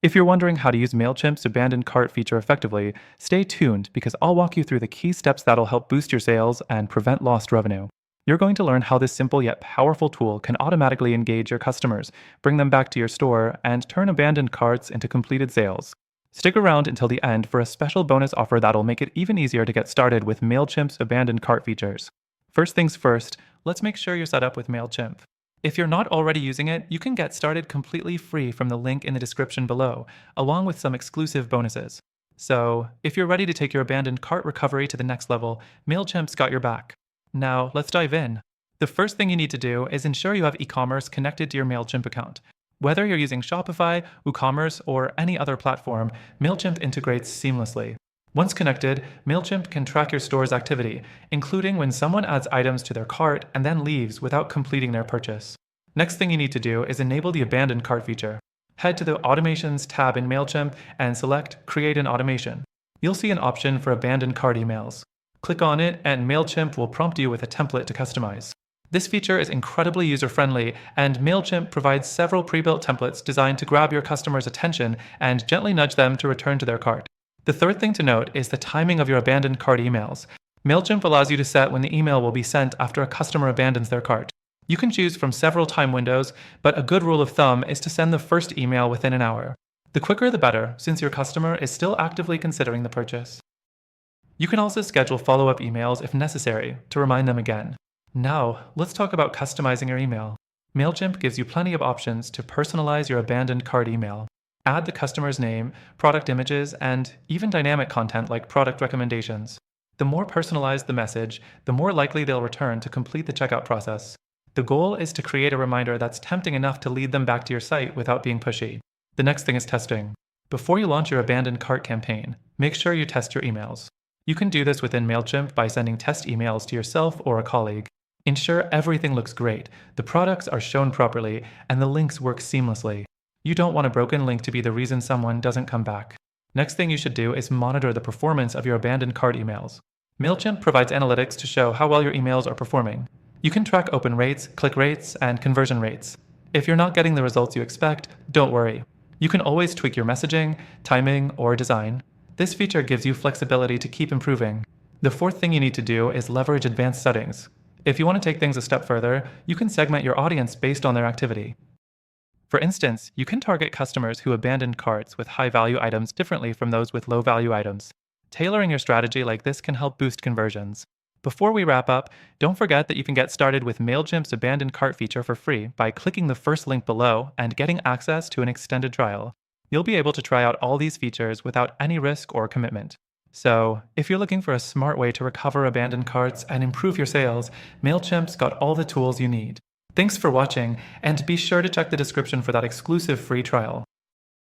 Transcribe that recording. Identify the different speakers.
Speaker 1: If you're wondering how to use Mailchimp's abandoned cart feature effectively, stay tuned because I'll walk you through the key steps that'll help boost your sales and prevent lost revenue. You're going to learn how this simple yet powerful tool can automatically engage your customers, bring them back to your store, and turn abandoned carts into completed sales. Stick around until the end for a special bonus offer that'll make it even easier to get started with Mailchimp's abandoned cart features. First things first, let's make sure you're set up with Mailchimp. If you're not already using it, you can get started completely free from the link in the description below, along with some exclusive bonuses. So, if you're ready to take your abandoned cart recovery to the next level, Mailchimp's got your back. Now, let's dive in. The first thing you need to do is ensure you have e-commerce connected to your Mailchimp account. Whether you're using Shopify, WooCommerce, or any other platform, Mailchimp integrates seamlessly. Once connected, Mailchimp can track your store's activity, including when someone adds items to their cart and then leaves without completing their purchase. Next thing you need to do is enable the abandoned cart feature. Head to the Automations tab in Mailchimp and select Create an Automation. You'll see an option for abandoned cart emails. Click on it and Mailchimp will prompt you with a template to customize. This feature is incredibly user-friendly, and Mailchimp provides several pre-built templates designed to grab your customers' attention and gently nudge them to return to their cart. The third thing to note is the timing of your abandoned cart emails. Mailchimp allows you to set when the email will be sent after a customer abandons their cart. You can choose from several time windows, but a good rule of thumb is to send the first email within an hour. The quicker the better, since your customer is still actively considering the purchase. You can also schedule follow-up emails if necessary to remind them again. Now, let's talk about customizing your email. Mailchimp gives you plenty of options to personalize your abandoned cart email. Add the customer's name, product images, and even dynamic content like product recommendations. The more personalized the message, the more likely they'll return to complete the checkout process. The goal is to create a reminder that's tempting enough to lead them back to your site without being pushy. The next thing is testing. Before you launch your abandoned cart campaign, make sure you test your emails. You can do this within Mailchimp by sending test emails to yourself or a colleague. Ensure everything looks great, the products are shown properly, and the links work seamlessly. You don't want a broken link to be the reason someone doesn't come back. Next thing you should do is monitor the performance of your abandoned cart emails. Mailchimp provides analytics to show how well your emails are performing. You can track open rates, click rates, and conversion rates. If you're not getting the results you expect, don't worry. You can always tweak your messaging, timing, or design. This feature gives you flexibility to keep improving. The fourth thing you need to do is leverage advanced settings. If you want to take things a step further, you can segment your audience based on their activity. For instance, you can target customers who abandon carts with high-value items differently from those with low-value items. Tailoring your strategy like this can help boost conversions. Before we wrap up, don't forget that you can get started with Mailchimp's abandoned cart feature for free by clicking the first link below and getting access to an extended trial. You'll be able to try out all these features without any risk or commitment. So, if you're looking for a smart way to recover abandoned carts and improve your sales, Mailchimp's got all the tools you need. Thanks for watching, and be sure to check the description for that exclusive free trial.